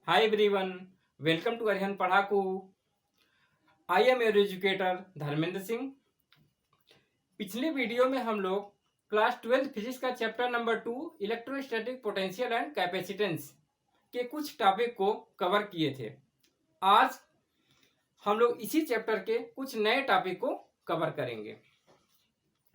Hi everyone, welcome to Arhan Padhaku. I am your educator Dharmendra Singh. पिछले video में हम लोग क्लास 12 फिजिक्स का chapter number 2 electrostatic potential and capacitance के कुछ टॉपिक को कवर किए थे। आज हम लोग इसी चैप्टर के कुछ नए टॉपिक को कवर करेंगे।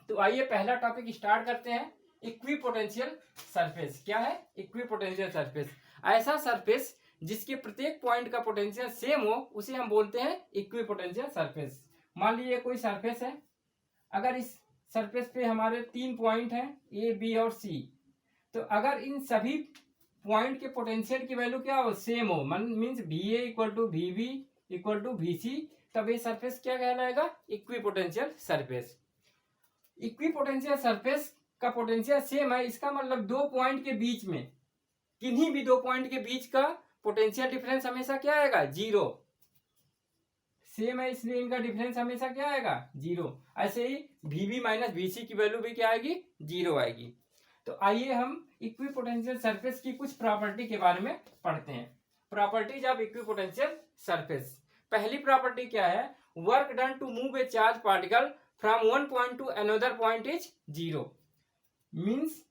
तो आइए पहला टॉपिक स्टार्ट करते हैं। इक्विपोटेंशियल सरफेस क्या है? इक्विपोटेंशियल सरफेस ऐसा सरफेस जिसके प्रत्येक पॉइंट का पोटेंशियल सेम हो उसे हम बोलते हैं इक्विपोटेंशियल सरफेस। मान लीजिए कोई सरफेस है, अगर इस सरफेस पे हमारे 3 पॉइंट हैं ए बी और सी, तो अगर इन सभी पॉइंट के पोटेंशियल की वैल्यू क्या हो? सेम हो, means V A equal to V B equal to V C, तब ये सरफेस क्या कहलाएगा? Equipotential surface. इक्विपोटेंशियल सरफेस का पोटेंशियल सेम है, इसका मतलब दो पॉइंट के बीच में, किन्हीं भी दो पॉइंट के बीच का पोटेंशियल डिफरेंस हमेशा क्या आएगा? जीरो। सेम है इसलिए इनका डिफरेंस हमेशा क्या आएगा? जीरो। ऐसे ही वीबी माइनस वीसी की वैल्यू भी क्या आएगी? जीरो आएगी। तो आइए हम इक्विपोटेंशियल सरफेस की कुछ प्रॉपर्टी के बारे में पढ़ते हैं। Properties of equipotential surface. पहली प्रॉपर्टी क्या है? Work done to move a charge particle from one point to another point is zero. Means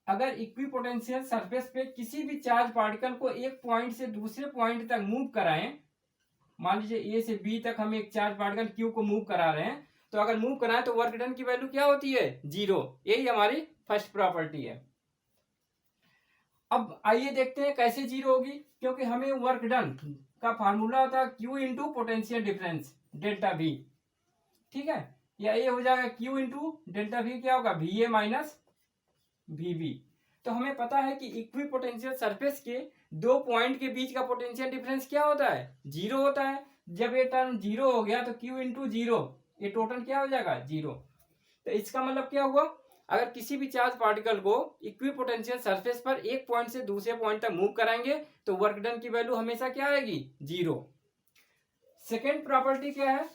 अगर इक्विपोटेंशियल सरफेस पे किसी भी चार्ज पार्टिकल को एक पॉइंट से दूसरे पॉइंट तक मूव कराएं, मान लीजिए ए से बी तक हम एक चार्ज पार्टिकल क्यू को मूव करा रहे हैं, तो अगर मूव कराएं तो वर्क डन की वैल्यू क्या होती है? जीरो। यही हमारी फर्स्ट प्रॉपर्टी है। अब आइए देखते हैं कैसे जीरो होगी, क्योंकि हमें वर्क डन का फार्मूला होता है Q into potential difference delta we. ठीक है, या ये हो जाएगा क्यू इंटू डेल्टा वी, क्या होगा? वी ए माइनस वीबी। तो हमें पता है कि इक्विपोटेंशियल सरफेस के दो पॉइंट के बीच का पोटेंशियल डिफरेंस क्या होता है? जीरो होता है। जब ये टर्म जीरो हो गया तो क्यू इंटू जीरो, ये टोटल क्या हो जाएगा? जीरो। तो इसका मतलब क्या हुआ? अगर किसी भी चार्ज पार्टिकल को इक्विपोटेंशियल सरफेस पर एक पॉइंट से दूसरे पॉइंट तक मूव कराएंगे तो वर्क डन की वैल्यू हमेशा क्या आएगी? जीरो। सेकेंड प्रॉपर्टी क्या है?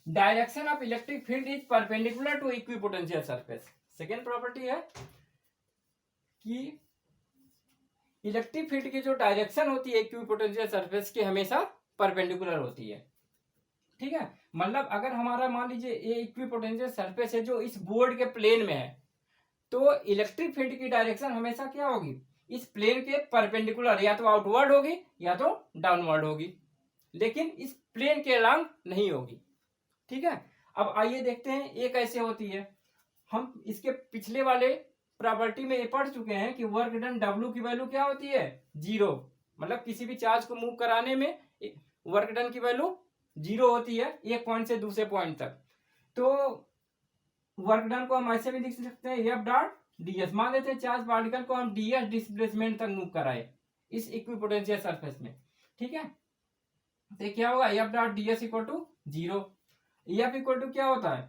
Direction of electric field is perpendicular to equipotential surface. Second property है कि इलेक्ट्रिक फील्ड की जो डायरेक्शन होती है इक्विपोटेंशियल सरफेस की हमेशा परपेंडिकुलर होती है। ठीक है, मतलब अगर हमारा मान लीजिए ये इक्विपोटेंशियल सरफेस है जो इस बोर्ड के प्लेन में है, तो इलेक्ट्रिक फील्ड की डायरेक्शन हमेशा क्या होगी? इस प्लेन के परपेंडिकुलर, या तो आउटवर्ड होगी या तो डाउनवर्ड होगी, लेकिन इस प्लेन के अलोंग नहीं होगी। ठीक है, अब आइए देखते हैं ये कैसे होती है। हम इसके पिछले वाले प्रॉपर्टी में ये पढ़ चुके हैं कि वर्क डन W की वैल्यू क्या होती है? जीरो। मतलब किसी भी चार्ज को मूव कराने में वर्क डन की वैल्यू जीरो होती है एक पॉइंट से दूसरे पॉइंट तक। तो वर्क डन को हम ऐसे भी लिख सकते हैं एफ डॉट डीएस। मान लेते हैं चार्ज पार्टिकल को हम डीएस डिस्प्लेसमेंट तक मूव कराए इस इक्विपोटेंशियल सरफेस में। ठीक है, तो क्या होगा? F dot DS equal to zero. F equal to क्या होता है?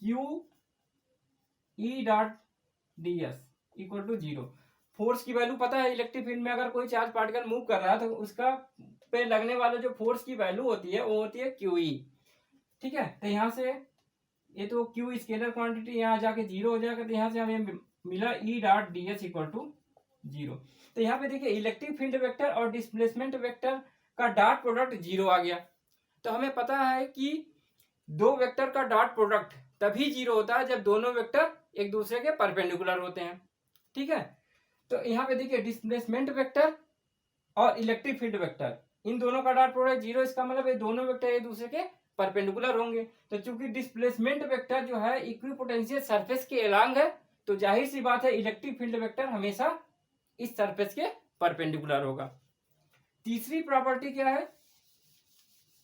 Q E dot D S equal to zero. Force की वैल्यू पता है इलेक्ट्रिक फील्ड में, अगर कोई चार्ज पार्टिकल मूव कर रहा है तो उसका पे लगने वाला जो फोर्स की वैल्यू होती है वो होती है क्यू ई। ठीक है, तो यहाँ से ये तो क्यू स्केलर क्वांटिटी यहाँ जाके जीरो हो जाएगा, तो यहाँ से हमें मिला E dot D S equal to zero. तो यहाँ पे देखिए इलेक्ट्रिक फील्ड वेक्टर और डिस्प्लेसमेंट वेक्टर का डॉट प्रोडक्ट जीरो आ गया। तो हमें पता है कि दो वेक्टर का डॉट प्रोडक्ट तभी जीरो होता है जब दोनों वेक्टर एक दूसरे के परपेंडिकुलर होते हैं। ठीक है, तो यहाँ पे देखिए डिस्प्लेसमेंट वेक्टर और इलेक्ट्रिक फील्ड वेक्टर, इन दोनों का डॉट प्रोडक्ट जीरो, इसका मतलब ये दोनों वेक्टर एक दूसरे के परपेंडिकुलर होंगे। तो चूंकि डिस्प्लेसमेंट वेक्टर जो है इक्विपोटेंशियल सरफेस के अलोंग है, तो जाहिर सी बात है इलेक्ट्रिक फील्ड वेक्टर हमेशा इस सरफेस के परपेंडिकुलर होगा। तीसरी प्रॉपर्टी क्या है?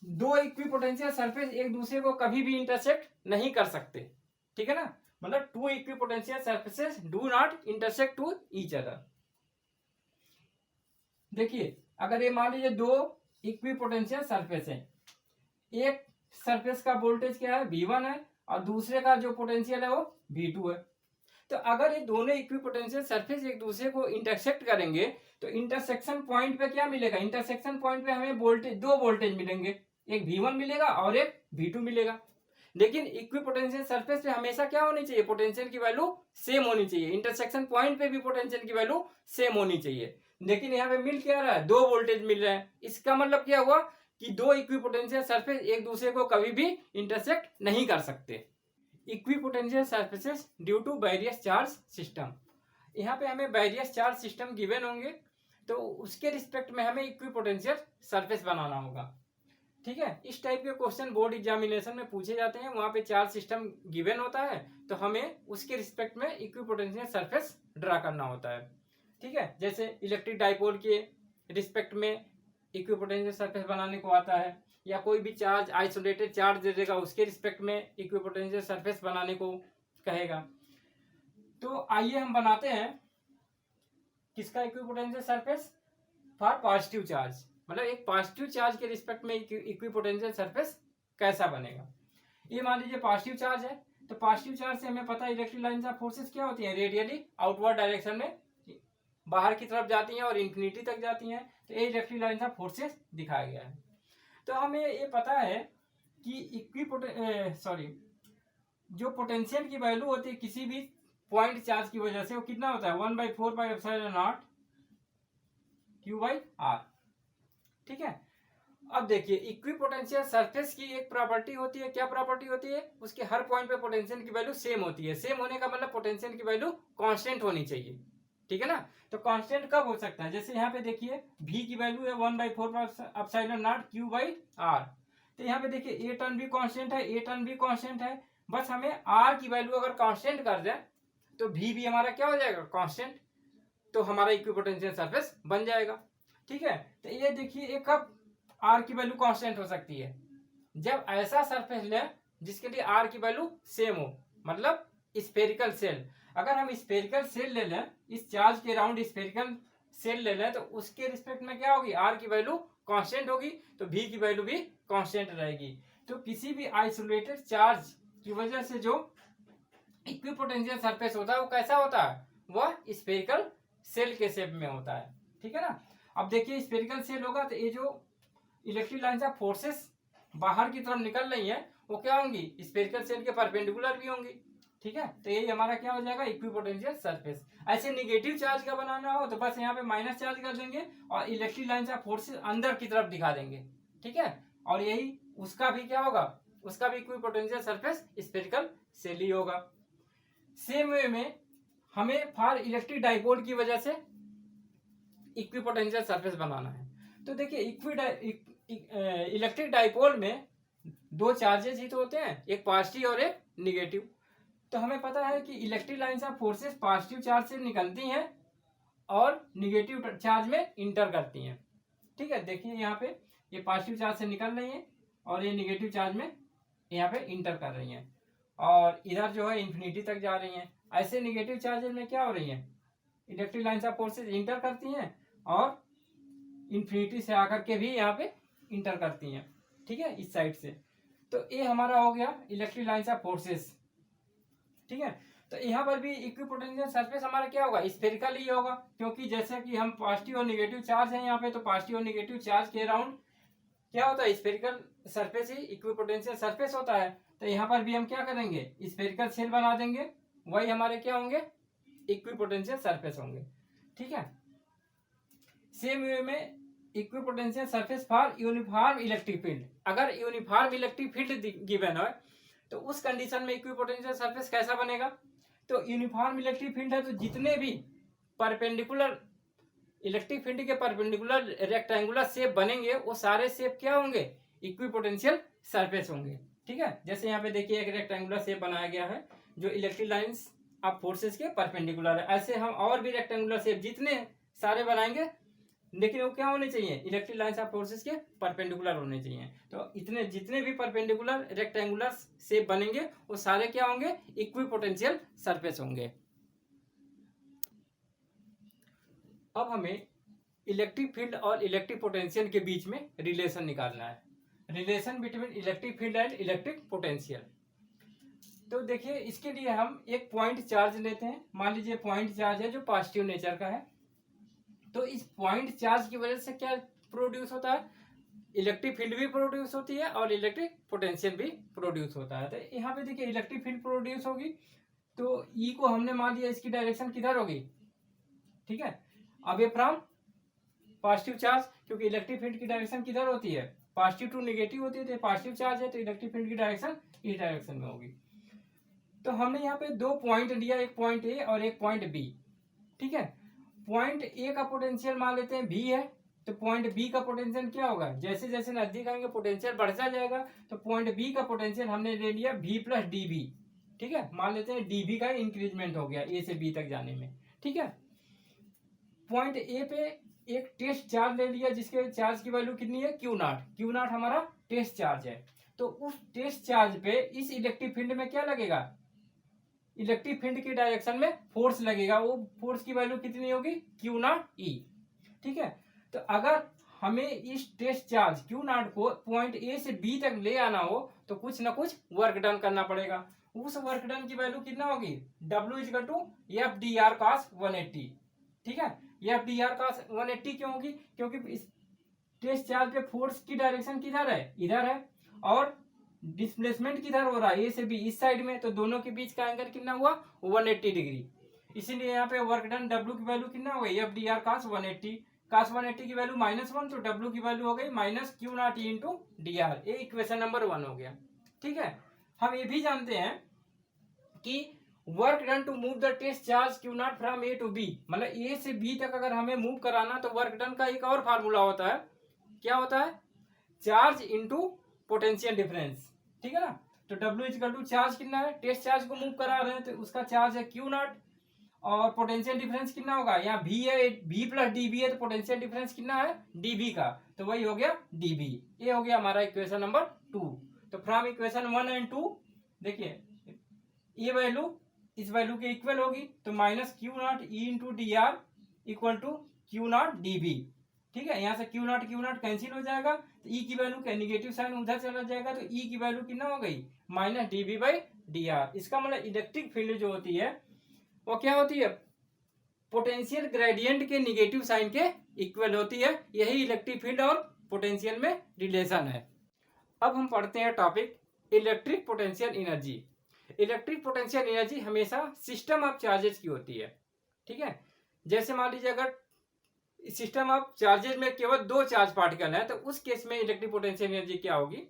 दो इक्विपोटेंशियल सरफेस एक दूसरे को कभी भी इंटरसेक्ट नहीं कर सकते। ठीक है ना, मतलब two equipotential surfaces do not intersect to each other. देखिए अगर ये मान लीजिए दो इक्विपोटेंशियल सरफेस है, एक सरफेस का वोल्टेज क्या है? V1 है, और दूसरे का जो पोटेंशियल है वो V2 है। तो अगर ये दोनों इक्विपोटेंशियल सरफेस एक दूसरे को इंटरसेक्ट करेंगे तो इंटरसेक्शन पॉइंट पे क्या मिलेगा? इंटरसेक्शन पॉइंट पे हमें वोल्टेज, दो वोल्टेज मिलेंगे, एक V1 मिलेगा और एक V2 मिलेगा। लेकिन इक्विपोटेंशियल सरफेस पे हमेशा क्या होनी चाहिए? पोटेंशियल की वैल्यू सेम होनी चाहिए। इंटरसेक्शन पॉइंट पे भी पोटेंशियल की वैल्यू सेम होनी चाहिए। लेकिन यहाँ पे मिल क्या रहा है, 2 वोल्टेज मिल रहे हैं। इसका मतलब क्या हुआ कि 2 इक्विपोटेंशियल सरफेस एक दूसरे को कभी भी इंटरसेक्ट नहीं कर सकते। Equipotential surfaces due to various charge system, यहाँ पे हमें वेरियस चार्ज सिस्टम गिवन होंगे, तो उसके रिस्पेक्ट में हमें इक्विपोटेंशियल सरफेस बनाना होगा। ठीक है, इस टाइप के क्वेश्चन बोर्ड एग्जामिनेशन में पूछे जाते हैं, वहां पे चार्ज सिस्टम गिवन होता है, तो हमें उसके रिस्पेक्ट में इक्विपोटेंशियल सरफेस ड्रा करना होता है। ठीक है, जैसे इलेक्ट्रिक डाइपोल के रिस्पेक्ट में इक्विपोटेंशियल सरफेस बनाने को आता है, या कोई भी चार्ज आइसोलेटेड चार्ज दे देगा उसके रिस्पेक्ट में इक्विपोटेंशियल सरफेस बनाने को कहेगा। तो आइए हम बनाते हैं किसका equipotential surface, for positive charge, मतलब एक पॉजिटिव चार्ज के रिस्पेक्ट में इक्विपोटेंशियल सरफेस कैसा बनेगा। ये मान लीजिए पॉजिटिव चार्ज है, तो पॉजिटिव चार्ज से हमें पता है इलेक्ट्रिक लाइंस ऑफ फोर्सेस क्या होती हैं, रेडियली आउटवर्ड डायरेक्शन में बाहर की तरफ जाती हैं और इंफिनिटी तक जाती हैं, तो ये इलेक्ट्रिक लाइंस ऑफ फोर्सेस दिखाया गया है। तो हमें ये पता है कि जो पोटेंशियल की वैल्यू होती है किसी भी पॉइंट चार्ज की वजह से, वो कितना होता है 1/4πε0 Q/r। ठीक है, अब देखिए इक्विपोटेंशियल सरफेस की एक प्रॉपर्टी होती है, क्या प्रॉपर्टी होती है, उसके हर पॉइंट पे पोटेंशियल की वैल्यू सेम होती है। सेम होने का मतलब पोटेंशियल की वैल्यू कांस्टेंट होनी चाहिए। ठीक है ना, तो कांस्टेंट कब हो सकता है, जैसे यहाँ पे देखिए v की वैल्यू है 1/4πε0 Q/r, तो यहाँ पे देखिए ए टर्न भी कांस्टेंट है, ए टर्न भी कांस्टेंट है, बस हमें r की वैल्यू अगर कांस्टेंट कर दें तो v भी हमारा क्या हो जाएगा, कांस्टेंट, तो हमारा इक्विपोटेंशियल सरफेस बन जाएगा। ठीक है, तो ये देखिए एक कब r की वैल्यू कांस्टेंट हो सकती है, जब ऐसा सरफेस लें जिसके लिए r की वैल्यू सेम हो, मतलब स्फेरिकल सेल। अगर हम स्फेरिकल सेल ले लें, इस चार्ज के राउंड स्फेरिकल सेल ले लें, तो उसके रिस्पेक्ट में क्या होगी, r की वैल्यू कांस्टेंट होगी, तो v की वैल्यू भी कांस्टेंट रहेगी। तो किसी भी आइसोलेटेड चार्ज की वजह से जो इक्विपोटेंशियल सरफेस होता है वो कैसा होता है, वह स्फेरिकल सेल के शेप में होता है। ठीक है ना, अब देखिए स्फेरिकल सेल होगा तो ये जो इलेक्ट्रिक लाइंस ऑफ फोर्सेस बाहर की तरफ निकल रही हैं वो क्या होंगी, स्फेरिकल सेल के परपेंडिकुलर भी होंगी। ठीक है, तो यही हमारा क्या हो जाएगा, इक्विपोटेंशियल सरफेस। ऐसे निगेटिव चार्ज का बनाना हो तो बस यहाँ पे माइनस चार्ज कर देंगे और इलेक्ट्रिक लाइंस ऑफ फोर्सेस अंदर की तरफ दिखा देंगे। ठीक है, और यही उसका भी क्या होगा, उसका भी इक्विपोटेंशियल सरफेस स्फेरिकल सेल ही होगा। सेम वे में हमें फॉर इलेक्ट्रिक डाइपोल की वजह से इक्विपोटेंशियल सरफेस बनाना है। तो देखिए इलेक्ट्रिक डाइपोल में 2 चार्जेस ही तो होते हैं, एक पॉजिटिव और एक निगेटिव। तो हमें पता है कि electric lines of forces positive charge से निकलती हैं और निगेटिव चार्ज में इंटर करती हैं। ठीक है, देखिए यहाँ पे ये पॉजिटिव चार्ज से निकल रही हैं और ये निगेटिव चार्ज में यहाँ पे इंटर कर रही हैं, और इधर जो है इंफिनिटी तक जा रही हैं। ऐसे निगेटिव चार्जेस में क्या हो रही हैं, electric lines of forces inter करती हैं और इंफिनिटी से आकर के भी यहाँ पे इंटर करती हैं। ठीक है, इस साइड से। तो ये हमारा हो गया इलेक्ट्रिक लाइंस ऑफ फोर्सेस। ठीक है, तो यहाँ पर भी इक्विपोटेंशियल सरफेस हमारा क्या होगा, स्फेरिकल ही होगा, क्योंकि जैसे कि हम पॉजिटिव और निगेटिव चार्ज है यहाँ पे, तो पॉजिटिव और निगेटिव चार्ज के अराउंड क्या होता है, स्फेरिकल सरफेस ही इक्विपोटेंशियल सरफेस होता है। तो यहाँ पर भी हम क्या करेंगे, स्फेरिकल सेल बना देंगे, वही हमारे क्या होंगे, इक्विपोटेंशियल सरफेस होंगे। ठीक है, सेम वे में equipotential surface for uniform electric field, अगर यूनिफॉर्म इलेक्ट्रिक फील्ड गिवन है तो उस कंडीशन में इक्विपोटेंशियल सरफेस कैसा बनेगा, तो यूनिफॉर्म इलेक्ट्रिक फील्ड है तो जितने भी परपेंडिकुलर इलेक्ट्रिक फील्ड के परपेंडिकुलर रेक्टेंगुलर शेप बनेंगे वो सारे शेप क्या होंगे, इक्विपोटेंशियल सरफेस होंगे। ठीक है, जैसे यहाँ पे देखिए एक रेक्टेंगुलर शेप बनाया गया है जो इलेक्ट्रिक लाइंस ऑफ फोर्सेस के परपेंडिकुलर है। ऐसे हम और भी रेक्टेंगुलर शेप जितने सारे बनाएंगे, लेकिन वो क्या होने चाहिए, इलेक्ट्रिक लाइंस ऑफ फोर्सेस के परपेंडिकुलर होने चाहिए। तो इतने जितने भी परपेंडिकुलर रेक्टेंगुलर शेप बनेंगे वो सारे क्या होंगे, इक्विपोटेंशियल सरफेस होंगे। अब हमें इलेक्ट्रिक फील्ड और इलेक्ट्रिक पोटेंशियल के बीच में रिलेशन निकालना है, relation between electric field and electric potential. तो देखिए इसके लिए हम एक पॉइंट चार्ज लेते हैं, मान लीजिए पॉइंट चार्ज है जो पॉजिटिव नेचर का है। तो इस पॉइंट चार्ज की वजह से क्या प्रोड्यूस होता है, इलेक्ट्रिक फील्ड भी प्रोड्यूस होती है और इलेक्ट्रिक पोटेंशियल भी प्रोड्यूस होता है। तो यहाँ पे देखिए इलेक्ट्रिक फील्ड प्रोड्यूस होगी, तो ई को हमने मान लिया इसकी डायरेक्शन किधर होगी, ठीक है, अवे फ्रॉम पॉजिटिव चार्ज, क्योंकि इलेक्ट्रिक फील्ड की डायरेक्शन किधर होती है, पॉजिटिव टू नेगेटिव होती है, तो पॉजिटिव चार्ज है तो इलेक्ट्रिक फील्ड की डायरेक्शन इस डायरेक्शन में होगी। तो हमने यहाँ पे दो पॉइंट लिया, एक पॉइंट ए और एक पॉइंट बी, ठीक है। पॉइंट ए का पोटेंशियल मान लेते हैं बी है, तो पॉइंट बी का पोटेंशियल क्या होगा, जैसे जैसे नजदीक आएंगे पोटेंशियल बढ़ता जाएगा, तो पॉइंट बी का पोटेंशियल हमने ले लिया v प्लस डी बी, ठीक है। मान लेते हैं डी बी का इंक्रीजमेंट हो गया ए से बी तक जाने में, ठीक है। पॉइंट ए पे एक टेस्ट चार्ज ले लिया जिसके चार्ज की वैल्यू कितनी है क्यू नॉट, क्यू नॉट हमारा टेस्ट चार्ज है। तो उस टेस्ट चार्ज पे इस इलेक्ट्रिक फील्ड में क्या लगेगा, इलेक्ट्रिक फील्ड की डायरेक्शन में फोर्स लगेगा, वो फोर्स की वैल्यू कितनी होगी क्यू नॉट ई, ठीक है। तो अगर हमें इस टेस्ट चार्ज क्यू नॉट को पॉइंट ए से बी तक ले आना हो तो कुछ ना कुछ वर्क डन करना पड़ेगा। उस वर्क डन की वैल्यू कितना होगी, W equal to F D R cos 180, ठीक है। एफ डी आर कॉस 180 क्यों होगी, क्योंकि इस टेस्ट चार्ज पे फोर्स की डायरेक्शन किधर है, इधर है, और डिस्प्लेसमेंट किधर हो रहा है ए से बी इस साइड में, तो दोनों के बीच का एंगल कितना हुआ 180 डिग्री। इसीलिए यहाँ पे वर्क डन W की वैल्यू कितना हो गई F D R cos 180, cos 180 की वैल्यू -1, तो W की वैल्यू हो गई minus Q naught E into D are, ये इक्वेशन नंबर 1 हो गया, ठीक है। हम ये भी जानते हैं कि work done to move the test charge Q naught from A to B, मतलब ए से बी तक अगर हमें मूव कराना तो वर्क डन का एक और फार्मूला होता है, क्या होता है, चार्ज इंटू पोटेंशियल डिफरेंस, ठीक है ना। तो W इक्वल टू चार्ज कितना है, टेस्ट चार्ज को मूव करा रहे हैं तो उसका चार्ज है क्यू नॉट, और पोटेंशियल डिफरेंस कितना होगा, यहाँ V है, V प्लस डी बी है, तो पोटेंशियल डिफरेंस कितना है dB का, तो वही हो गया dB। ये हो गया हमारा इक्वेशन नंबर 2। तो फ्रॉम इक्वेशन 1 एंड 2 देखिए ये वैल्यू इस वैल्यू के इक्वल होगी, तो minus Q naught E into D R equal to Q naught D B, ठीक है। यहाँ से क्यू नॉट कैंसिल हो जाएगा, तो ई की वैल्यू का निगेटिव साइन उधर चला जाएगा, तो ई की वैल्यू कितना हो गई minus D B by D R. इसका मतलब इलेक्ट्रिक फील्ड जो होती है वो क्या होती है, पोटेंशियल ग्रेडियंट के निगेटिव साइन के इक्वल होती है। यही इलेक्ट्रिक फील्ड और पोटेंशियल में रिलेशन है। अब हम पढ़ते हैं topic electric potential energy. Electric potential energy हमेशा सिस्टम ऑफ चार्जेस की होती है, ठीक है। जैसे मान लीजिए अगर सिस्टम ऑफ चार्जेस में केवल 2 चार्ज पार्टिकल है तो उस केस में इलेक्ट्रिक पोटेंशियल एनर्जी क्या होगी,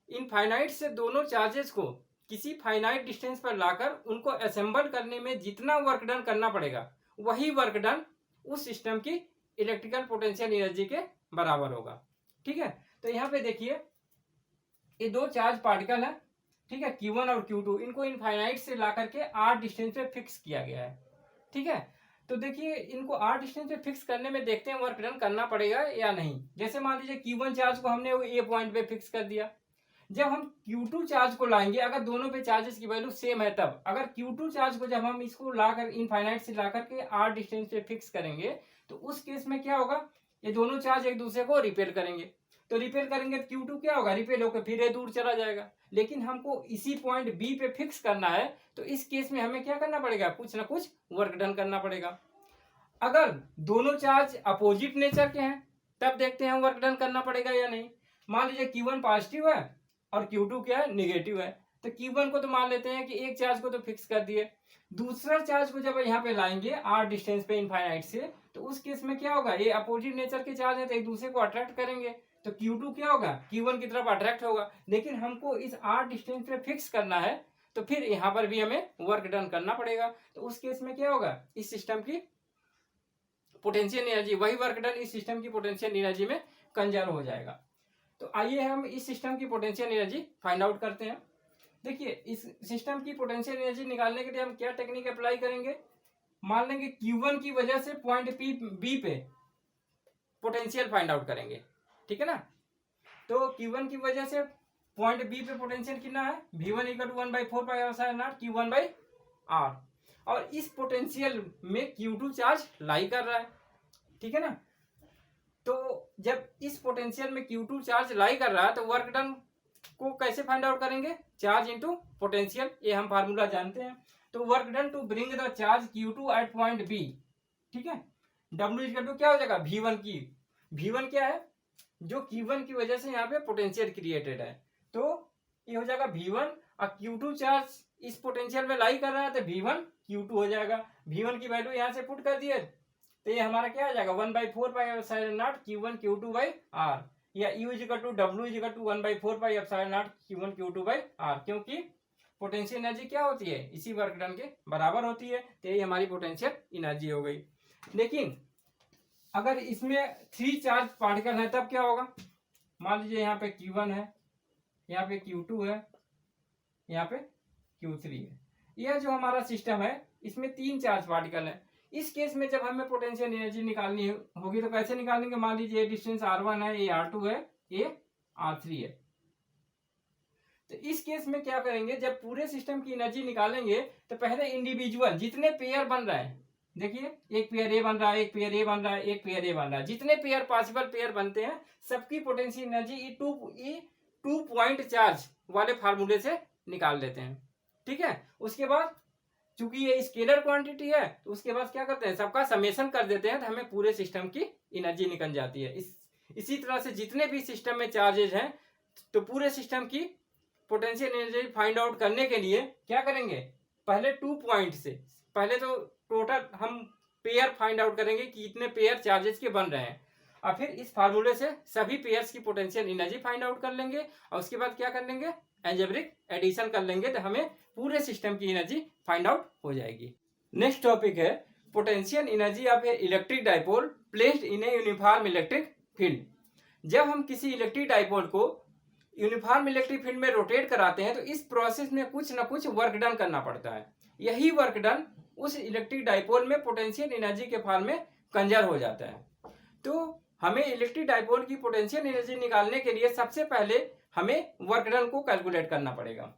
इनफाइनाइट से दोनों चार्जेस को किसी फाइनाइट डिस्टेंस पर लाकर उनको असेंबल करने में जितना वर्क डन करना पड़ेगा वही वर्क डन उस सिस्टम की इलेक्ट्रिकल पोटेंशियल एनर्जी के बराबर होगा, ठीक है। तो यहाँ पे देखिए ये 2 चार्ज पार्टिकल है, ठीक है, Q1 और Q2, इनको इनफाइनाइट से ला करके R डिस्टेंस पे फिक्स किया गया है, ठीक है। तो देखिए इनको R डिस्टेंस पे फिक्स करने में देखते हैं वर्क डन करना पड़ेगा या नहीं। जैसे मान लीजिए Q1 चार्ज को हमने ए पॉइंट पे फिक्स कर दिया, जब हम Q2 चार्ज को लाएंगे, अगर दोनों पे चार्जेस की वैल्यू सेम है तब, अगर Q2 चार्ज को जब हम इसको लाकर इनफाइनाइट से लाकर के R डिस्टेंस पे फिक्स करेंगे तो उस केस में क्या होगा, ये दोनों चार्ज एक दूसरे को रिपेल करेंगे, तो रिपेल करेंगे तो Q2 क्या होगा, रिपेल होकर फिर ये दूर चला जाएगा। लेकिन हमको इसी पॉइंट B पे फिक्स करना है तो इस केस में हमें क्या करना पड़ेगा, कुछ ना कुछ वर्क डन करना पड़ेगा। अगर दोनों चार्ज अपोजिट नेचर के हैं तब देखते हैं वर्क डन करना पड़ेगा या नहीं। मान लीजिए Q1 पॉजिटिव है और Q2 क्या है, निगेटिव है, तो Q1 को तो मान लेते हैं कि एक चार्ज को तो फिक्स कर दिए, दूसरा चार्ज को जब यहाँ पे लाएंगे R डिस्टेंस पे इनफाइनाइट से, तो उस केस में क्या होगा, ये अपोजिट नेचर के चार्ज है तो एक दूसरे को अट्रैक्ट करेंगे, तो Q2 क्या होगा, Q1 की तरफ अट्रैक्ट होगा। लेकिन हमको इस R डिस्टेंस पे फिक्स करना है तो फिर यहाँ पर भी हमें वर्क डन करना पड़ेगा, तो उस केस में क्या होगा, इस सिस्टम की पोटेंशियल एनर्जी, वही वर्क डन इस सिस्टम की पोटेंशियल एनर्जी में कंजर्व हो जाएगा। तो आइए हम इस सिस्टम की पोटेंशियल एनर्जी फाइंड आउट करते हैं। देखिए इस सिस्टम की पोटेंशियल एनर्जी निकालने के लिए हम क्या टेक्निक अप्लाई करेंगे, मान लेंगे Q1 की वजह से पॉइंट बी पे पोटेंशियल फाइंड आउट करेंगे, ठीक है ना। तो Q1 की वजह से पॉइंट बी पे पोटेंशियल कितना है, V1 equal to 1/4 pi R naught Q1/R, और इस पोटेंशियल में Q2 चार्ज लाई कर रहा है, ठीक है ना। तो जब इस पोटेंशियल में Q2 चार्ज लाई कर रहा है तो वर्क डन को कैसे फाइंड आउट करेंगे, चार्ज इनटू पोटेंशियल, ये हम फार्मूला जानते हैं। तो work done to bring the charge Q2 at point B, ठीक है, W इक्वल टू क्या हो जाएगा, V1 की, V1 क्या है, जो Q1 की वजह से यहाँ पे पोटेंशियल क्रिएटेड है, तो ये हो जाएगा V1, और Q2 चार्ज इस पोटेंशियल में लाई कर रहा है तो V1 Q2 हो जाएगा। V1 की वैल्यू यहाँ से पुट कर दिए तो ये हमारा क्या आ जाएगा 1/4πε0 Q1 Q2/R, या U is equal to W is equal to 1/4πε0 Q1 Q2/R, क्योंकि पोटेंशियल एनर्जी क्या होती है, इसी वर्क डन के बराबर होती है। तो ये हमारी पोटेंशियल एनर्जी हो गई। लेकिन अगर इसमें 3 चार्ज पार्टिकल है तब क्या होगा, मान लीजिए यहाँ पे Q1 है, यहाँ पे Q2 है, यहाँ पे Q3 है। यह जो हमारा सिस्टम है इसमें 3 चार्ज पार्टिकल है। इस केस में जब हमें पोटेंशियल एनर्जी निकालनी होगी तो कैसे निकालेंगे, मान लीजिए डिस्टेंस R1 है, ये R2 है, ये R3 है। तो इस केस में क्या करेंगे, जब पूरे सिस्टम की एनर्जी निकालेंगे तो पहले इंडिविजुअल जितने पेयर बन रहे हैं, देखिए एक पेयर ए बन रहा है, एक पेयर ए बन रहा है, एक पेयर ए बन रहा है, जितने पेयर पॉसिबल पेयर बनते हैं सबकी potential energy two point charge वाले फार्मूले से निकाल लेते हैं। ठीक है, उसके बाद चूंकि ये स्केलर क्वांटिटी है तो उसके बाद क्या करते हैं, सबका समेशन कर देते हैं तो हमें पूरे सिस्टम की एनर्जी निकल जाती है। इसी तरह से जितने भी सिस्टम में चार्जेज हैं तो पूरे सिस्टम की पोटेंशियल एनर्जी फाइंड आउट करने के लिए क्या करेंगे, पहले 2 पॉइंट से पहले तो टोटल हम पेयर फाइंड आउट करेंगे कि इतने पेयर चार्जेस के बन रहे हैं, और फिर इस फार्मूले से सभी पेयर्स की पोटेंशियल एनर्जी फाइंड आउट कर लेंगे, और उसके बाद क्या कर लेंगे, एल्जेब्रिक एडिशन कर लेंगे, तो हमें पूरे सिस्टम की एनर्जी फाइंड आउट हो जाएगी। नेक्स्ट टॉपिक है potential energy of A electric dipole placed in a uniform electric field. जब हम किसी इलेक्ट्रिक डाइपोल को यूनिफॉर्म इलेक्ट्रिक फील्ड में रोटेट कराते हैं तो इस प्रोसेस में कुछ ना कुछ वर्क डन करना पड़ता है। यही वर्क डन उस इलेक्ट्रिक डाइपोल में पोटेंशियल एनर्जी के फॉर्म में कंजर हो जाता है। तो हमें इलेक्ट्रिक डाइपोल की पोटेंशियल एनर्जी निकालने के लिए सबसे पहले हमें वर्क डन को कैलकुलेट करना पड़ेगा।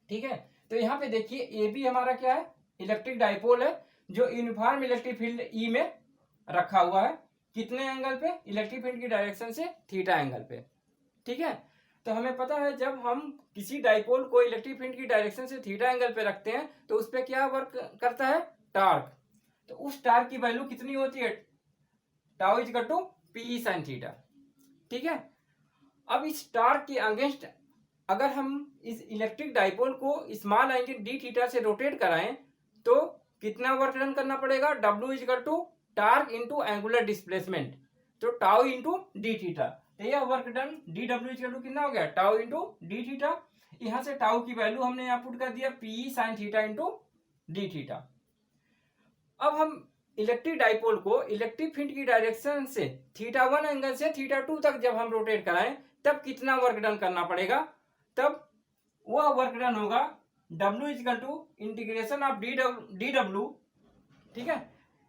ठीक है, तो यहाँ पे देखिए ए बी हमारा क्या है, इलेक्ट्रिक डाइपोल है जो यूनिफॉर्म इलेक्ट्रिक फील्ड ई में रखा हुआ है। कितने एंगल पे, इलेक्ट्रिक फील्ड की डायरेक्शन से थीटा एंगल पे। ठीक है, तो हमें पता है जब हम किसी डाइपोल को इलेक्ट्रिक फील्ड की डायरेक्शन से थीटा एंगल पे रखते हैं तो उस पर क्या वर्क करता है, टार्क। तो उस टार्क की वैल्यू कितनी होती है, tau is equal to P sine theta. ठीक है, अब इस टार्क के अगेंस्ट अगर हम इस इलेक्ट्रिक डाइपोल को स्मॉल एंगल डी थीटा से रोटेट कराएं तो कितना वर्क डन करना पड़ेगा, W is equal to torque into angular displacement, तो टाउ इंटू डी थीटा। तो यह work done D W equal to कितना हो गया, टाउ इंटू डी थीटा। यहां से टाउ की वैल्यू हमने यहाँ पुट कर दिया P sine theta into D theta. अब हम इलेक्ट्रिक डाइपोल को इलेक्ट्रिक फील्ड की डायरेक्शन से θ1 एंगल से θ2 तक जब हम रोटेट कराएं तब कितना वर्क डन करना पड़ेगा, तब वह वर्क डन होगा W equal to integration of D W. ठीक है,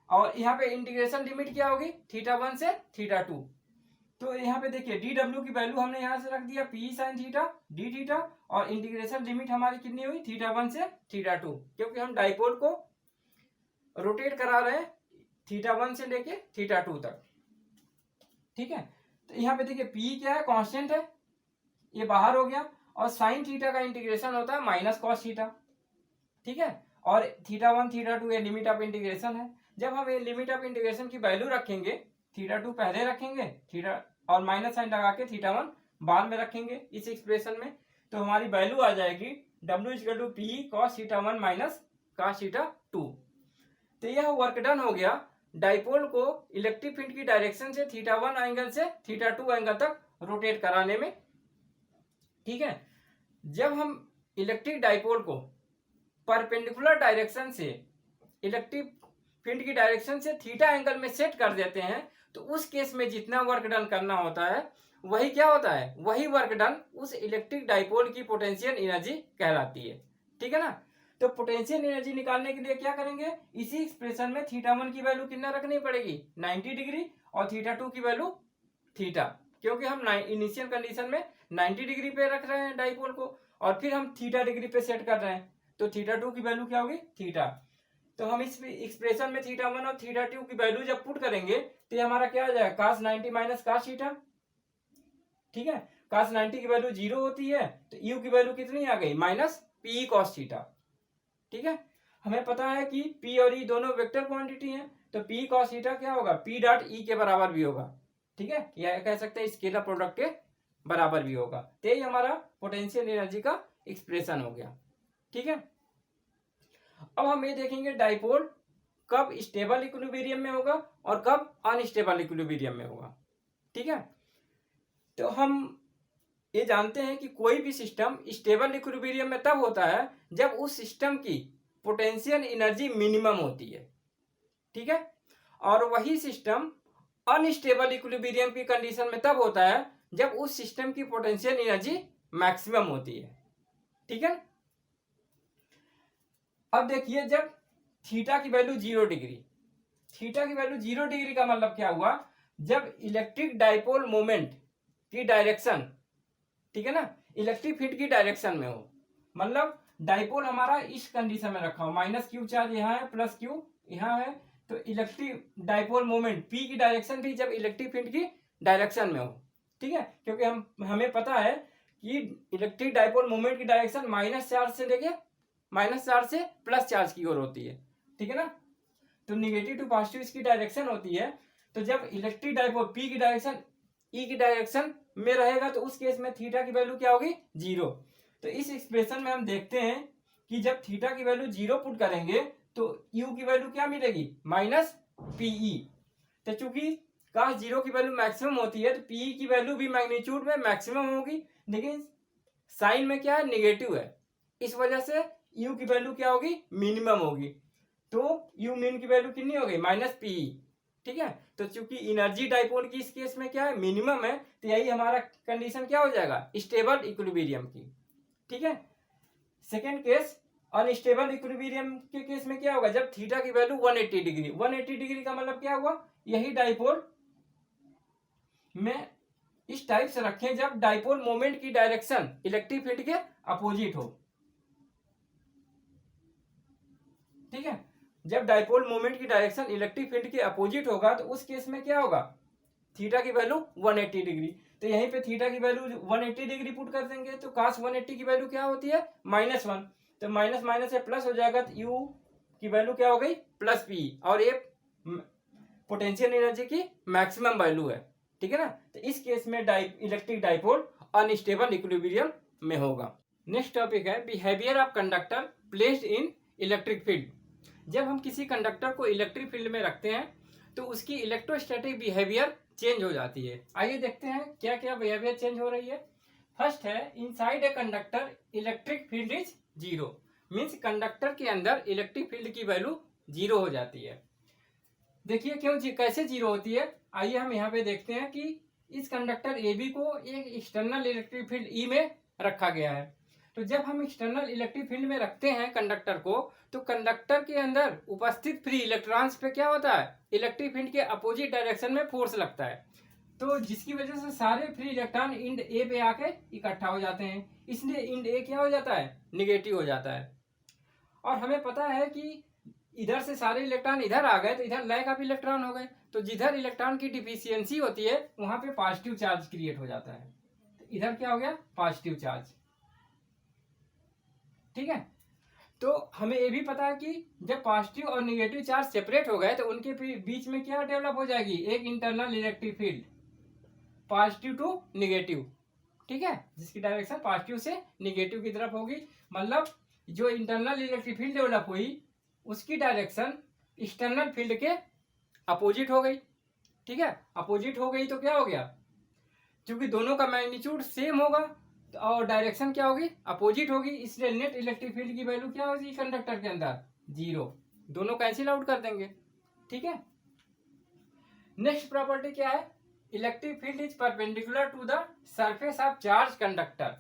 और यहाँ पे इंटीग्रेशन लिमिट क्या होगी, θ1 से θ2। तो यहाँ पे देखिए डी डब्ल्यू की वैल्यू हमने यहाँ से रख दिया P sine theta D theta, और इंटीग्रेशन लिमिट हमारी कितनी हुई, θ1 से θ2, क्योंकि हम डाइपोल को रोटेट करा रहे हैं θ1 से लेके θ2 तक। ठीक है, तो यहाँ पे देखिए पी क्या है, कांस्टेंट है, ये बाहर हो गया, और साइन थीटा का इंटीग्रेशन होता है माइनस कॉस थीटा। ठीक है, और θ1 θ2 ये लिमिट ऑफ इंटीग्रेशन है। जब हम ये लिमिट ऑफ इंटीग्रेशन की वैल्यू रखेंगे, θ2 पहले रखेंगे, थीटा और माइनस साइन लगा के θ1 बाद में रखेंगे इस एक्सप्रेशन में, तो हमारी वैल्यू आ जाएगी W equal to p cos θ1 minus cos θ2। तो यह वर्क डन हो गया डाइपोल को इलेक्ट्रिक फील्ड की डायरेक्शन से θ1 एंगल से θ2 एंगल तक रोटेट कराने में। ठीक है, जब हम इलेक्ट्रिक डाइपोल को परपेंडिकुलर डायरेक्शन से इलेक्ट्रिक फील्ड की डायरेक्शन से थीटा एंगल में सेट कर देते हैं तो उस केस में जितना वर्क डन करना होता है वही क्या होता है, वही वर्क डन उस इलेक्ट्रिक डाइपोल की पोटेंशियल एनर्जी कहलाती है। ठीक है ना, तो पोटेंशियल एनर्जी निकालने के लिए क्या करेंगे, इसी एक्सप्रेशन में θ1 की वैल्यू कितना रखनी पड़ेगी, 90 डिग्री, और θ2 की वैल्यू थीटा, क्योंकि हम इनिशियल कंडीशन में 90 डिग्री पे रख रहे हैं डाइपोल को, और फिर हम थीटा डिग्री पे सेट कर रहे हैं, तो θ2 की वैल्यू क्या होगी, थीटा। तो हम इस एक्सप्रेशन में θ1 और θ2 की वैल्यू जब पुट करेंगे तो ये हमारा क्या आ जाएगा, cos 90 माइनस cos थीटा। ठीक है, cos 90 की वैल्यू 0 होती है तो u की वैल्यू कितनी आ गई, माइनस पी cos थीटा। ठीक है, हमें पता है कि p और e दोनों वेक्टर क्वांटिटी हैं, तो p cos थीटा क्या होगा, p डॉट e के बराबर भी होगा। ठीक है, या कह सकते हैं स्केलर प्रोडक्ट के बराबर भी होगा। तो ये हमारा पोटेंशियल एनर्जी का एक्सप्रेशन हो गया। ठीक है, अब हम ये देखेंगे डाइपोल कब स्टेबल इक्विलिब्रियम में होगा और कब अनस्टेबल इक्विलिब्रियम में होगा। ठीक है, तो हम ये जानते हैं कि कोई भी सिस्टम स्टेबल इक्विलिब्रियम में तब होता है जब उस सिस्टम की पोटेंशियल एनर्जी मिनिमम होती है। ठीक है, और वही सिस्टम अनस्टेबल इक्विलिब्रियम की कंडीशन में तब होता है जब उस सिस्टम की पोटेंशियल एनर्जी मैक्सिमम होती है। ठीक है, अब देखिए जब थीटा की वैल्यू 0 डिग्री, थीटा की वैल्यू 0 डिग्री का मतलब क्या हुआ, जब इलेक्ट्रिक डाइपोल मोमेंट की डायरेक्शन, ठीक है ना, इलेक्ट्रिक फील्ड की डायरेक्शन में हो, मतलब डाइपोल हमारा इस कंडीशन में रखा हो, माइनस क्यू चार्ज यहाँ है प्लस क्यू यहाँ है, तो इलेक्ट्रिक डाइपोल मोमेंट पी की डायरेक्शन भी जब इलेक्ट्रिक फील्ड की डायरेक्शन में हो। ठीक है, क्योंकि हमें पता है कि इलेक्ट्रिक डाइपोल मोमेंट की डायरेक्शन माइनस चार्ज से लेके माइनस चार्ज से प्लस चार्ज की ओर होती है। ठीक है ना, तो निगेटिव टू पॉजिटिव इसकी डायरेक्शन होती है। तो जब इलेक्ट्रिक डाइपोल पी की डायरेक्शन ई की डायरेक्शन में रहेगा तो उस केस में थीटा की वैल्यू क्या होगी, 0। तो इस एक्सप्रेशन में हम देखते हैं कि जब थीटा की वैल्यू 0 पुट करेंगे तो यू की वैल्यू क्या मिलेगी, माइनस पीई। तो चूंकि काश 0 की वैल्यू मैक्सिमम होती है तो पीई की वैल्यू भी मैग्नीट्यूड में मैक्सिमम होगी, लेकिन साइन में क्या है, निगेटिव है, इस वजह से यू की वैल्यू क्या होगी, मिनिमम होगी। तो यू मिन की वैल्यू कितनी हो गई, माइनस पीई। ठीक है, तो चूंकि एनर्जी डाइपोल की इस केस में क्या है, मिनिमम है, तो यही हमारा कंडीशन क्या हो जाएगा, स्टेबल इक्विलिब्रियम की। ठीक है, सेकेंड केस अनस्टेबल इक्विलिब्रियम के केस में क्या होगा, जब थीटा की वैल्यू 180 डिग्री, 180 डिग्री का मतलब क्या हुआ, यही डाइपोल में इस टाइप से रखें जब डाइपोल मोमेंट की डायरेक्शन इलेक्ट्रिक फील्ड के अपोजिट हो। ठीक है, जब डाइपोल मोमेंट की डायरेक्शन इलेक्ट्रिक फील्ड के अपोजिट होगा तो उस केस में क्या होगा, थीटा की वैल्यू 180 डिग्री। तो यहीं पे थीटा की वैल्यू 180 डिग्री पुट कर देंगे तो cos 180 की वैल्यू क्या होती है, -1। तो माइनस माइनस से प्लस हो जाएगा तो यू की वैल्यू क्या हो गई, प्लस पी, और ये पोटेंशियल एनर्जी की मैक्सिमम वैल्यू है। ठीक है ना, तो इस केस में इलेक्ट्रिक डाइपोल अनस्टेबल इक्विलिब्रियम में होगा। नेक्स्ट टॉपिक है behaviour of conductor placed in electric field. जब हम किसी कंडक्टर को इलेक्ट्रिक फील्ड में रखते हैं तो उसकी इलेक्ट्रोस्टैटिक बिहेवियर चेंज हो जाती है। आइए देखते हैं क्या क्या बिहेवियर चेंज हो रही है। फर्स्ट है, inside a conductor electric field is 0, means conductor के अंदर इलेक्ट्रिक फील्ड की वैल्यू 0 हो जाती है। देखिए क्यों कैसे 0 होती है, आइए हम यहाँ पे देखते हैं कि इस कंडक्टर ए बी को एक एक्सटर्नल इलेक्ट्रिक फील्ड ई में रखा गया है। तो जब हम एक्सटर्नल इलेक्ट्रिक फील्ड में रखते हैं कंडक्टर को, तो कंडक्टर के अंदर उपस्थित फ्री इलेक्ट्रॉन्स पे क्या होता है, इलेक्ट्रिक फील्ड के अपोजिट डायरेक्शन में फोर्स लगता है, तो जिसकी वजह से सारे फ्री इलेक्ट्रॉन इंड ए पे आके इकट्ठा हो जाते हैं, इसलिए इंड ए क्या हो जाता है, निगेटिव हो जाता है। और हमें पता है कि इधर से सारे इलेक्ट्रॉन इधर आ गए तो इधर लैक ऑफ इलेक्ट्रॉन हो गए, तो जिधर इलेक्ट्रॉन की डिफिशियंसी होती है वहां पे पॉजिटिव चार्ज क्रिएट हो जाता है, तो इधर क्या हो गया, पॉजिटिव चार्ज। ठीक है, तो हमें ये भी पता है कि जब पॉजिटिव और निगेटिव चार्ज सेपरेट हो गए तो उनके बीच में क्या डेवलप हो जाएगी, एक internal electric field, positive to negative. ठीक है, जिसकी डायरेक्शन पॉजिटिव से निगेटिव की तरफ होगी, मतलब जो इंटरनल इलेक्ट्रिक फील्ड डेवलप हुई उसकी डायरेक्शन एक्सटर्नल फील्ड के अपोजिट हो गई। ठीक है, अपोजिट हो गई तो क्या हो गया, क्योंकि दोनों का मैग्नीट्यूड सेम होगा और डायरेक्शन क्या होगी, अपोजिट होगी, इसलिए नेट इलेक्ट्रिक फील्ड की वैल्यू क्या होगी कंडक्टर के अंदर, 0। दोनों कैंसिल आउट कर देंगे। ठीक है, नेक्स्ट प्रॉपर्टी क्या है, electric field is perpendicular to the surface of charge conductor.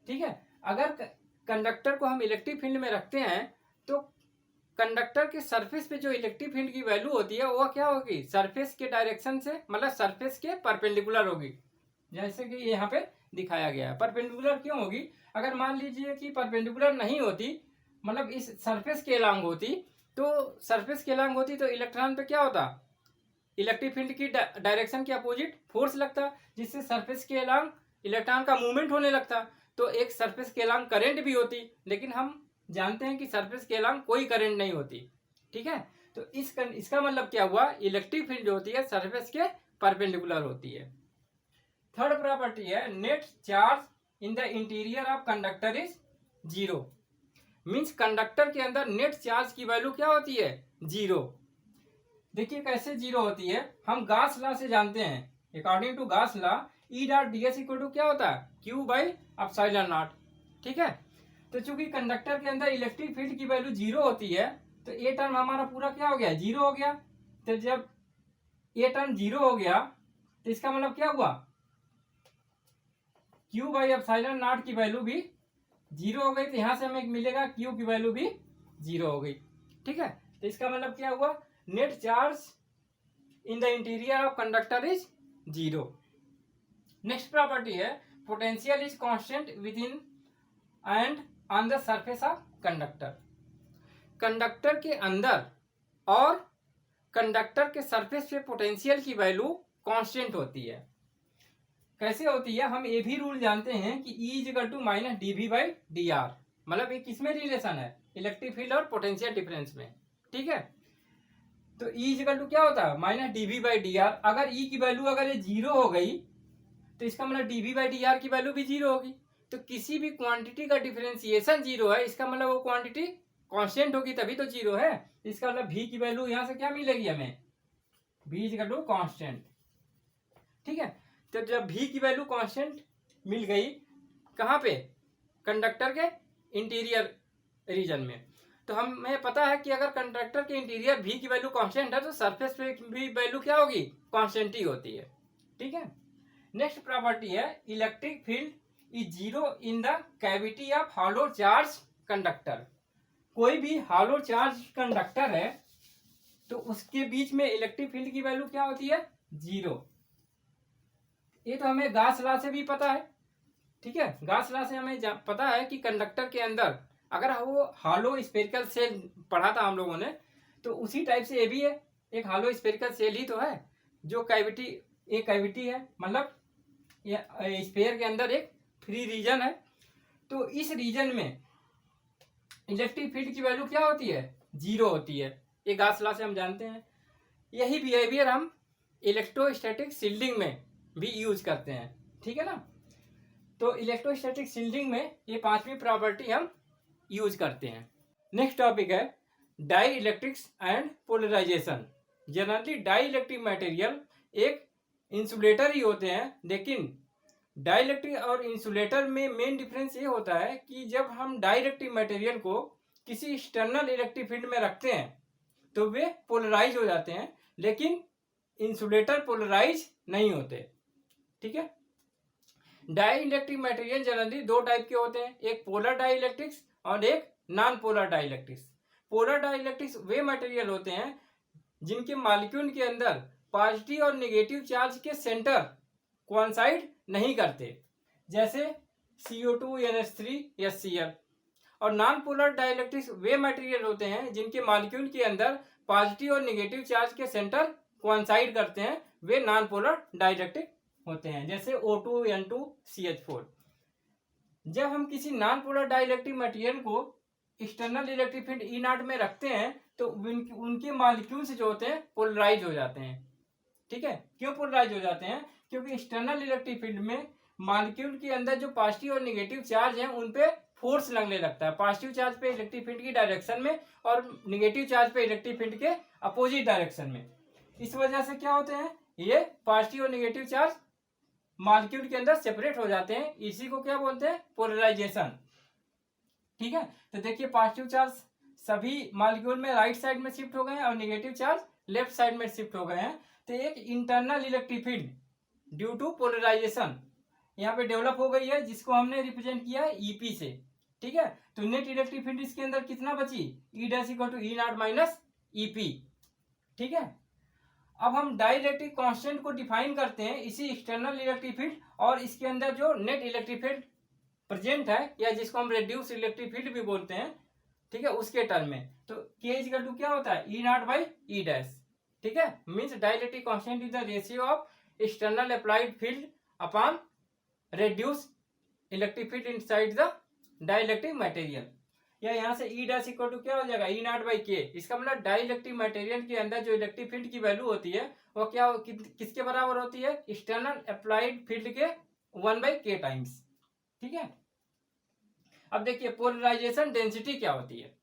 ठीक है, अगर कंडक्टर को हम इलेक्ट्रिक फील्ड में रखते हैं तो कंडक्टर के सरफेस पे जो इलेक्ट्रिक फील्ड की वैल्यू होती है वो क्या होगी, सरफेस के डायरेक्शन से, मतलब सरफेस के परपेंडिकुलर होगी, जैसे कि यहाँ पे दिखाया गया है। परपेंडिकुलर क्यों होगी, अगर मान लीजिए कि परपेंडिकुलर नहीं होती, मतलब इस सरफेस के अलांग होती, तो सरफेस के अलांग होती तो इलेक्ट्रॉन पे क्या होता, इलेक्ट्रिक फील्ड की डायरेक्शन के अपोजिट फोर्स लगता, जिससे सरफेस के अलांग इलेक्ट्रॉन का मूवमेंट होने लगता, तो एक सरफेस के अलांग करंट भी होती, लेकिन हम जानते हैं कि सरफेस के अलांग कोई करंट नहीं होती। ठीक है, तो इसका मतलब क्या हुआ, इलेक्ट्रिक फील्ड जो होती है सरफेस के परपेंडिकुलर होती है। थर्ड प्रॉपर्टी है, net charge in the interior of conductor is 0, means conductor के अंदर नेट चार्ज की वैल्यू क्या होती है, जीरो। देखिए कैसे जीरो होती है, हम गास लॉ से जानते हैं। According to Gauss law E dot D S equal to क्या होता है, क्यू बाई एप्सिलॉन नॉट। ठीक है, तो चूंकि कंडक्टर के अंदर इलेक्ट्रिक फील्ड की वैल्यू जीरो होती है तो ये टर्म हमारा पूरा क्या हो गया, जीरो हो गया। तो जब ये टर्म जीरो हो गया तो इसका मतलब क्या हुआ, क्यू बाई एप्सिलॉन नॉट की वैल्यू भी जीरो हो गई। तो यहां से हमें मिलेगा क्यू की वैल्यू भी जीरो हो गई। ठीक है, तो इसका मतलब क्या हुआ, net charge in the interior of conductor is zero. Next property है potential is constant within and on the surface of conductor. Conductor के अंदर और कंडक्टर के सरफेस पे पोटेंशियल की वैल्यू कांस्टेंट होती है। कैसे होती है, हम ये भी रूल जानते हैं कि E equal to minus D V by D R. मतलब ये किसमें रिलेशन है, इलेक्ट्रिक फील्ड और पोटेंशियल डिफरेंस में। ठीक है, तो E इक्वल टू क्या होता है, minus D V by D R. अगर E की वैल्यू अगर ये जीरो हो गई तो इसका मतलब D V by D R की वैल्यू भी जीरो होगी। तो किसी भी क्वांटिटी का डिफरेंशिएशन जीरो है, इसका मतलब वो क्वांटिटी कांस्टेंट होगी तभी तो जीरो है। इसका मतलब V की वैल्यू यहां से क्या मिलेगी हमें, V इक्वल टू कांस्टेंट। ठीक है, तो जब V की वैल्यू कांस्टेंट मिल गई कहां पे, कंडक्टर के इंटीरियर रीजन में, तो हमें पता है कि अगर कंडक्टर के इंटीरियर V की वैल्यू कांस्टेंट है तो सरफेस पे भी वैल्यू क्या होगी, कांस्टेंट ही होती है। ठीक है, नेक्स्ट प्रॉपर्टी है electric field is zero in the cavity of hollow charge conductor. कोई भी हॉलो चार्ज कंडक्टर है तो उसके बीच में इलेक्ट्रिक फील्ड की वैल्यू क्या होती है, जीरो। ये तो हमें गास लॉ से भी पता है। ठीक है, गास लॉ से हमें पता है कि कंडक्टर के अंदर अगर वो हॉलो स्फेरिकल सेल पढ़ा था हम लोगों ने, तो उसी टाइप से ये भी है, एक हॉलो स्फेरिकल सेल ही तो है जो कैविटी, एक कैविटी है, मतलब ये स्फेयर के अंदर एक फ्री रीजन है। तो इस रीजन में इलेक्ट्रिक फील्ड की वैल्यू क्या होती है, जीरो होती है। ये गास लॉ से हम जानते हैं। यही बिहेवियर हम इलेक्ट्रोस्टैटिक शील्डिंग में भी यूज करते हैं। ठीक है ना, तो इलेक्ट्रोस्टैटिक शील्डिंग में ये पांचवी प्रॉपर्टी हम यूज करते हैं। नेक्स्ट टॉपिक है dielectrics and polarisation. Generally dielectric material एक इंसुलेटर ही होते हैं, लेकिन डाइलेक्ट्रिक और इंसुलेटर में मेन डिफरेंस ये होता है कि जब हम डाइलेक्ट्रिक मटेरियल को किसी एक्सटर्नल इलेक्ट्रिक फील्ड में रखते हैं तो वे पोलराइज हो जाते हैं, लेकिन इंसुलेटर पोलराइज नहीं होते। ठीक है, डाइलेक्ट्रिक मटेरियल जनरली दो टाइप के होते हैं, एक पोलर डाइलेक्ट्रिक्स और एक non polar dielectrics. Polar dielectrics वे मटेरियल होते हैं जिनके मॉलिक्यूल के अंदर पॉजिटिव और नेगेटिव चार्ज के सेंटर कोइंसाइड नहीं करते, जैसे CO2, NH3, HCl। और नॉन पोलर डाइलेक्ट्रिक्स वे मटेरियल होते हैं जिनके मॉलिक्यूल के अंदर पॉजिटिव और नेगेटिव चार्ज के सेंटर कोइंसाइड करते हैं, वे नॉन पोलर डाइलेक्ट्रिक होते हैं, जैसे O2, N2, CH4। जब हम किसी नॉन पोलर डाइलेक्ट्रिक मटेरियल को external electric field E not में रखते हैं तो उनके मॉलिक्यूल्स जो होते हैं पोलराइज हो जाते हैं। ठीक है, क्यों पोलराइज हो जाते हैं, क्योंकि एक्सटर्नल इलेक्ट्रिक फील्ड में मॉलिक्यूल के अंदर जो पॉजिटिव और नेगेटिव चार्ज हैं उन पे फोर्स लगने लगता है, पॉजिटिव चार्ज पे इलेक्ट्रिक फील्ड की डायरेक्शन में और नेगेटिव चार्ज पे इलेक्ट्रिक फील्ड के अपोजिट डायरेक्शन में। इस वजह से क्या होते हैं, ये पॉजिटिव और नेगेटिव चार्ज मॉलिक्यूल के अंदर सेपरेट हो जाते हैं, इसी को क्या बोलते हैं, पोलराइजेशन। ठीक है, तो देखिए पॉजिटिव चार्ज सभी मॉलिक्यूल में राइट साइड में शिफ्ट हो गए हैं और नेगेटिव चार्ज लेफ्ट साइड में शिफ्ट हो गए हैं। तो एक internal electric field due to polarisation यहाँ पे डेवलप हो गई है, जिसको हमने रिप्रेजेंट किया है ईपी से। ठीक है, तो नेट इलेक्ट्रिक फील्ड इसके अंदर कितना बची, E dash equal to E naught minus EP. ठीक है, अब हम डाइलेक्ट्रिक कांस्टेंट को डिफाइन करते हैं इसी एक्सटर्नल इलेक्ट्रिक फील्ड और इसके अंदर जो नेट इलेक्ट्रिक फील्ड प्रेजेंट है या जिसको हम रेड्यूस इलेक्ट्रिक फील्ड भी बोलते हैं, ठीक है, उसके टर्म में। तो के इक्वल टू क्या होता है, ई नॉट बाई ई डैश। ठीक है, means dielectric constant is the ratio of external applied field upon reduce electric field inside the dielectric material. या यहाँ से ई डैश इक्वल टू क्या हो जाएगा, ई नॉट बाई के। इसका मतलब डाइलेक्ट्रिक मटेरियल के अंदर जो इलेक्ट्रिक फील्ड की वैल्यू होती है वो क्या किसके बराबर होती है, एक्सटर्नल अप्लाइड फील्ड के 1/k टाइम्स। ठीक है, अब देखिए पोलराइजेशन डेंसिटी क्या होती है।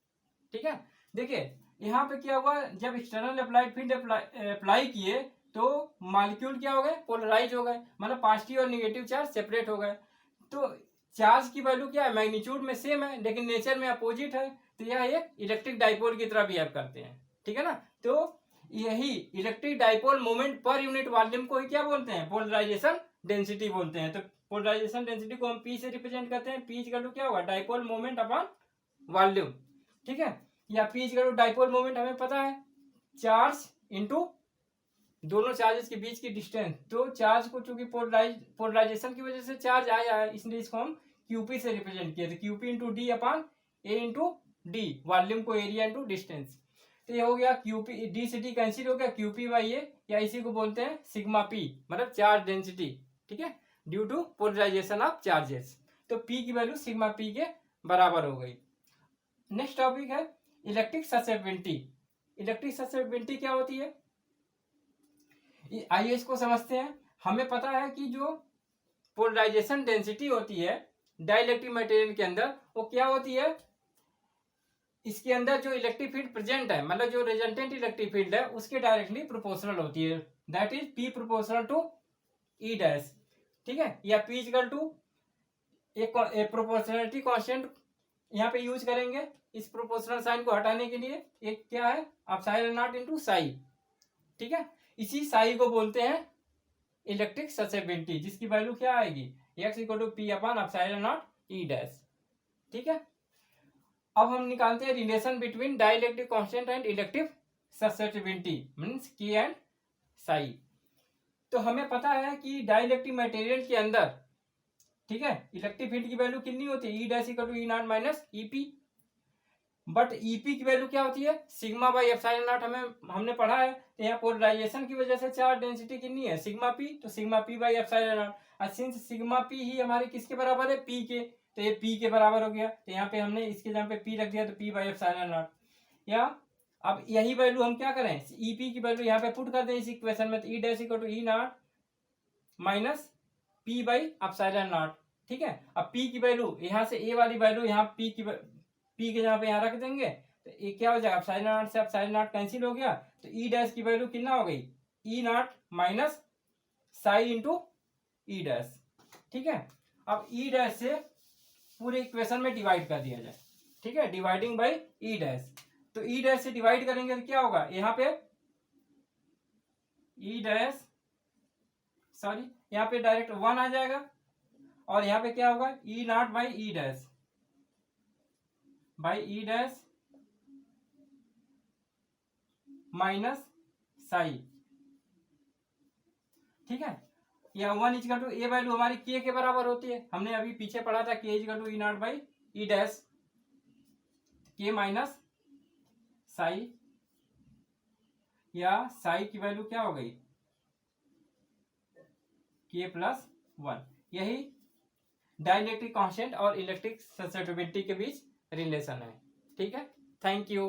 ठीक है, देखिए यहाँ पे क्या हुआ, जब एक्सटर्नल अप्लाइड फील्ड अप्लाई किए तो मॉलिक्यूल क्या हो गए, पोलराइज हो गए, मतलब पॉजिटिव और निगेटिव चार्ज सेपरेट हो गए। तो चार्ज की वैल्यू क्या है, मैग्नीट्यूड में सेम है लेकिन नेचर में अपोजिट है, तो यह एक इलेक्ट्रिक डाइपोल की तरह बिहेव करते हैं, ठीक है ना। तो यही electric dipole moment per unit volume को ही क्या बोलते हैं, पोलराइजेशन डेंसिटी बोलते हैं। तो पोलराइजेशन डेंसिटी को हम पी से रिप्रेजेंट करते हैं, पी इक्वल टू क्या होगा, डाइपोल मोमेंट अपॉन वॉल्यूम, ठीक है। या P equal to dipole moment हमें पता है, चार्ज इनटू दोनों चार्जेस के बीच की डिस्टेंस। तो चार्ज को चूंकि पोलराइजेशन की वजह से चार्ज आया है, इसलिए इसको हम क्यूपी से रिप्रेजेंट किए थे, क्यूपी इंटू डी अपॉन ए इंटू डी, वॉल्यूम को एरिया इंटू डिस्टेंस। तो ये हो गया क्यूपी, डी से डी कैंसिल हो गया, क्यूपी बाई ए, या इसी को बोलते हैं सिग्मा पी, मतलब चार्ज डेंसिटी, ठीक है, due to polarisation of charges. तो पी की वैल्यू सिग्मा पी के बराबर हो गई। नेक्स्ट टॉपिक है इलेक्ट्रिक ससेप्टिबिलिटी। इलेक्ट्रिक ससेप्टिबिलिटी क्या होती है, आइए इसको समझते हैं। हमें पता है कि जो पोलराइजेशन डेंसिटी होती है डाइलेक्ट्रिक मटेरियल के अंदर, वो क्या होती है, इसके अंदर जो इलेक्ट्रिक फील्ड प्रेजेंट है, मतलब जो रिजल्टेंट इलेक्ट्रिक फील्ड है उसके डायरेक्टली प्रोपोर्शनल होती है, that is P proportional to E dash, ठीक है। या पी इक्वल टू एक प्रोपोर्शनलिटी कांस्टेंट यहाँ पे यूज करेंगे इस प्रोपोर्शनल साइन को हटाने के लिए, एक क्या है एप्सिलॉन नॉट इनटू साई, ठीक है। इसी साई को बोलते हैं इलेक्ट्रिक ससेप्टिबिलिटी, जिसकी वैल्यू क्या आएगी, X equal to P upon epsilon naught E dash, ठीक है। अब हम निकालते हैं relation between dielectric constant and electric susceptibility, means K and psi. तो हमें पता है कि डाइलेक्ट्रिक मटेरियल के अंदर, ठीक है, इलेक्ट्रिक फील्ड की वैल्यू कितनी होती है, E dash equal to E naught minus EP. But EP की वैल्यू क्या होती है, सिग्मा बाई एप्सिलॉन नॉट, हमने पढ़ा है। तो यहाँ पोलराइजेशन की वजह से चार्ज डेंसिटी कितनी है, सिग्मा पी, तो sigma P by epsilon not. और सिंस सिग्मा पी ही हमारे किसके बराबर है, पी के, तो ये पी के बराबर हो गया। तो यहाँ पे हमने इसके जगह पे पी रख दिया, तो पी बाई एप्सिलॉन नॉट। या अब यही वैल्यू हम क्या करें, ईपी की वैल्यू यहाँ पे पुट कर दें इस इक्वेशन में, तो E dash equal to E naught minus P by epsilon naught, ठीक है। अब पी की वैल्यू यहाँ से ए वाली वैल्यू यहाँ पी के जगह पे यहाँ रख देंगे, तो ये क्या हो जाएगा, एप्सिलॉन नॉट से एप्सिलॉन नॉट कैंसिल हो गया, तो ई डैश की वैल्यू कितना हो गई, E naught minus psi into E dash, ठीक है। अब ई डैश से पूरे इक्वेशन में डिवाइड कर दिया जाए, ठीक है, डिवाइडिंग बाई ई डैश। तो ई डैश से डिवाइड करेंगे तो क्या होगा, यहाँ पे ई डैश, सॉरी यहाँ पे डायरेक्ट 1 आ जाएगा, और यहाँ पे क्या होगा, E naught by E dash by E dash minus psi, ठीक है। या 1 इक्वल टू ए वैल्यू हमारी के बराबर होती है, हमने अभी पीछे पढ़ा था K equal to E naught by E dash K minus psi, या साई की वैल्यू क्या हो गई, के प्लस 1। यही डाइलेक्ट्रिक कांस्टेंट और इलेक्ट्रिक ससेप्टिबिलिटी के बीच रिलेशन है, ठीक है। Thank you.